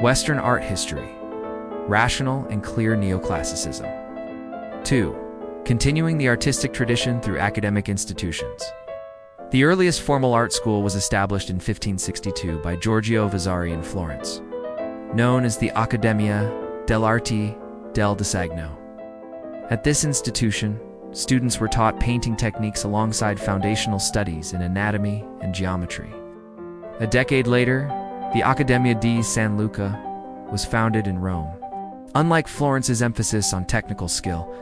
Western art history. Rational and clear neoclassicism. 2. Continuing the artistic tradition through academic institutions. The earliest formal art school was established in 1562 by Giorgio Vasari in Florence, known as the Accademia dell'Arte del Disegno. At this institution, students were taught painting techniques alongside foundational studies in anatomy and geometry. A decade later, the Accademia di San Luca was founded in Rome. Unlike Florence's emphasis on technical skill,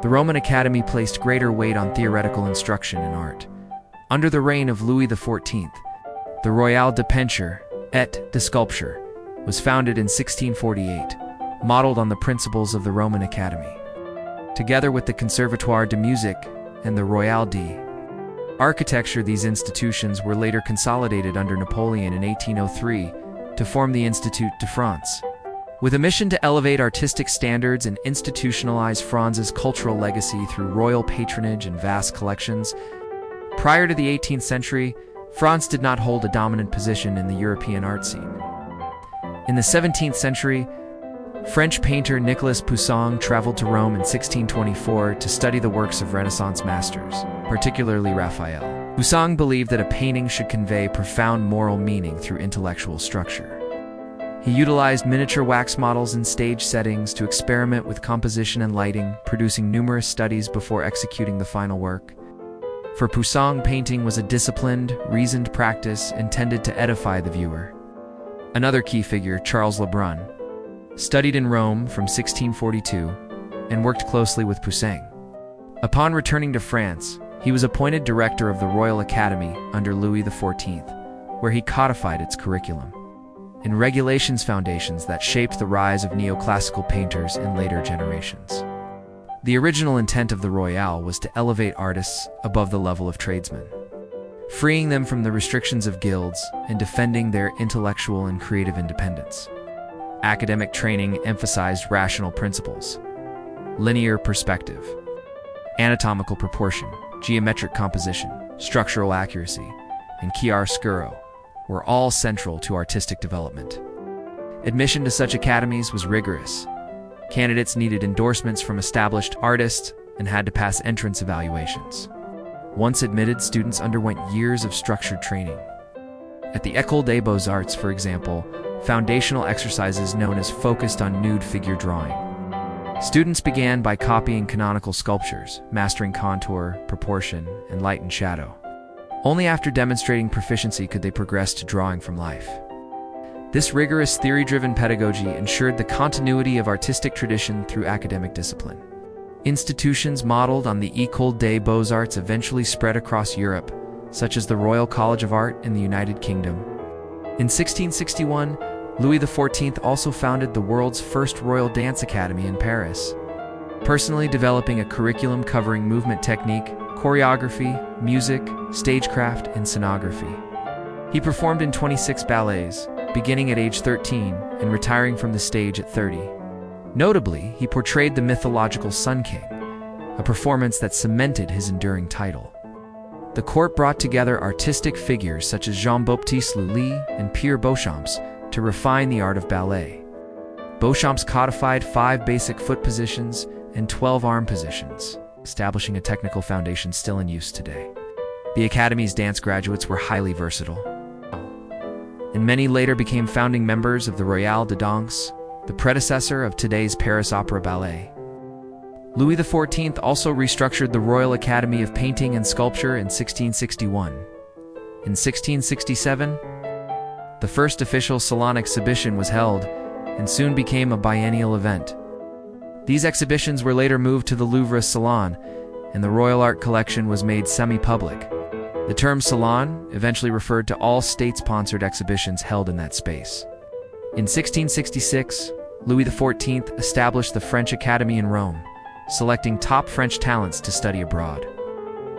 the Roman Academy placed greater weight on theoretical instruction in art. Under the reign of Louis XIV, the Royale de Peinture et de Sculpture was founded in 1648, modeled on the principles of the Roman Academy. Together with the Conservatoire de Musique and the Royale d'Architecture, these institutions were later consolidated under Napoleon in 1803 to form the Institut de France. With a mission to elevate artistic standards and institutionalize France's cultural legacy through royal patronage and vast collections, prior to the 18th century, France did not hold a dominant position in the European art scene. In the 17th century, French painter Nicolas Poussin traveled to Rome in 1624 to study the works of Renaissance masters, particularly Raphael. Poussin believed that a painting should convey profound moral meaning through intellectual structure. He utilized miniature wax models in stage settings to experiment with composition and lighting, producing numerous studies before executing the final work. For Poussin, painting was a disciplined, reasoned practice intended to edify the viewer. Another key figure, Charles Lebrun, studied in Rome from 1642 and worked closely with Poussin. Upon returning to France, he was appointed director of the Royal Academy under Louis XIV, where he codified its curriculum and regulations foundations that shaped the rise of neoclassical painters in later generations. The original intent of the Royale was to elevate artists above the level of tradesmen, freeing them from the restrictions of guilds and defending their intellectual and creative independence. Academic training emphasized rational principles, linear perspective, anatomical proportion, geometric composition, structural accuracy, and chiaroscuro were all central to artistic development. Admission to such academies was rigorous. Candidates needed endorsements from established artists and had to pass entrance evaluations. Once admitted, students underwent years of structured training. At the École des Beaux-Arts, for example, foundational exercises known as focused on nude figure drawing. Students began by copying canonical sculptures, mastering contour, proportion, and light and shadow. Only after demonstrating proficiency could they progress to drawing from life. This rigorous theory-driven pedagogy ensured the continuity of artistic tradition through academic discipline. Institutions modeled on the École des Beaux-Arts eventually spread across Europe, such as the Royal College of Art in the United Kingdom. In 1661, Louis XIV also founded the world's first Royal Dance Academy in Paris, personally developing a curriculum covering movement technique, choreography, music, stagecraft, and scenography. He performed in 26 ballets, beginning at age 13 and retiring from the stage at 30. Notably, he portrayed the mythological Sun King, a performance that cemented his enduring title. The court brought together artistic figures such as Jean-Baptiste Lully and Pierre Beauchamp to refine the art of ballet. Beauchamp codified 5 basic foot positions and 12 arm positions, establishing a technical foundation still in use today. The Academy's dance graduates were highly versatile, and many later became founding members of the Royale de Danse, the predecessor of today's Paris Opera Ballet. Louis XIV also restructured the Royal Academy of Painting and Sculpture in 1661. In 1667, the first official Salon exhibition was held and soon became a biennial event. These exhibitions were later moved to the Louvre Salon, and the Royal Art Collection was made semi-public. The term salon eventually referred to all state-sponsored exhibitions held in that space. In 1666, Louis XIV established the French Academy in Rome, selecting top French talents to study abroad.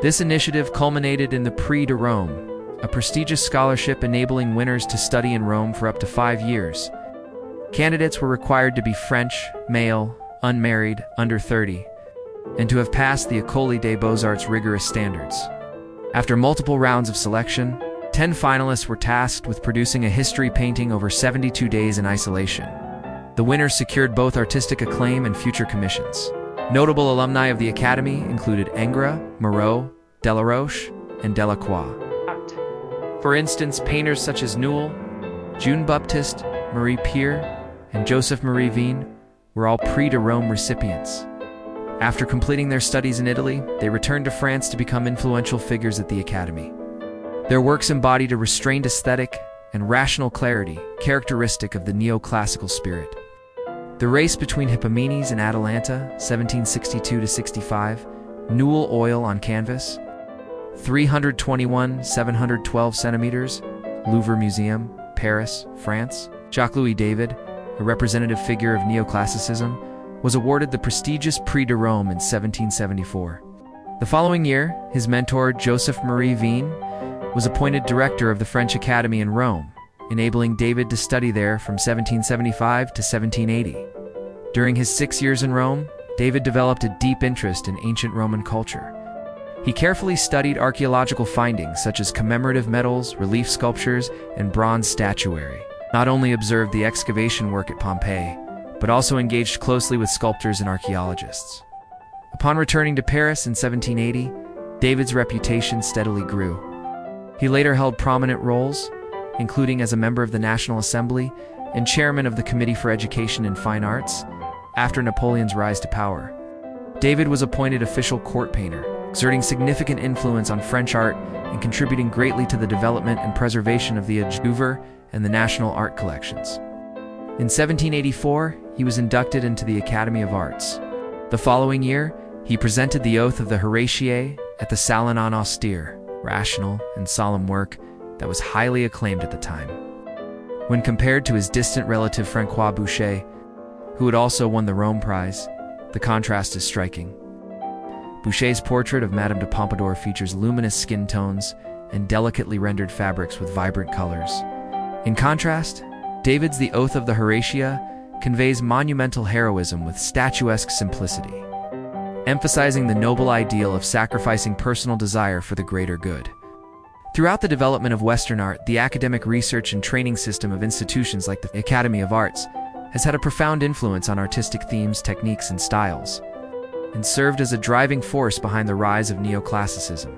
This initiative culminated in the Prix de Rome, a prestigious scholarship enabling winners to study in Rome for up to 5 years. Candidates were required to be French, male, unmarried, under 30, and to have passed the École des Beaux-Arts rigorous standards. After multiple rounds of selection, 10 finalists were tasked with producing a history painting over 72 days in isolation. The winners secured both artistic acclaim and future commissions. Notable alumni of the Academy included Ingres, Moreau, Delaroche, and Delacroix. For instance, painters such as Newell, Jean-Baptiste, Marie Pierre, and Joseph-Marie Vien were all Prix de Rome recipients. After completing their studies in Italy, they returned to France to become influential figures at the Academy. Their works embodied a restrained aesthetic and rational clarity, characteristic of the neoclassical spirit. The race between Hippomenes and Atalanta, 1762-65, Newell oil on canvas, 321 712 centimeters, Louvre Museum, Paris, France. Jacques-Louis David, a representative figure of neoclassicism, was awarded the prestigious Prix de Rome in 1774. The following year, his mentor Joseph-Marie Vien was appointed director of the French Academy in Rome, enabling David to study there from 1775 to 1780. During his 6 years in Rome, David developed a deep interest in ancient Roman culture. He carefully studied archaeological findings such as commemorative medals, relief sculptures, and bronze statuary. Not only observed the excavation work at Pompeii, but also engaged closely with sculptors and archaeologists. Upon returning to Paris in 1780, David's reputation steadily grew. He later held prominent roles, including as a member of the National Assembly and chairman of the Committee for Education and Fine Arts, after Napoleon's rise to power. David was appointed official court painter, exerting significant influence on French art and contributing greatly to the development and preservation of the Louvre and the national art collections. In 1784, he was inducted into the Academy of Arts. The following year, he presented the oath of the Horatii at the Salon, an austere, rational, and solemn work that was highly acclaimed at the time. When compared to his distant relative Francois Boucher, who had also won the Rome Prize, the contrast is striking. Boucher's portrait of Madame de Pompadour features luminous skin tones and delicately rendered fabrics with vibrant colors. In contrast, David's The Oath of the Horatii conveys monumental heroism with statuesque simplicity, emphasizing the noble ideal of sacrificing personal desire for the greater good. Throughout the development of Western art, the academic research and training system of institutions like the Academy of Arts has had a profound influence on artistic themes, techniques, and styles, and served as a driving force behind the rise of neoclassicism.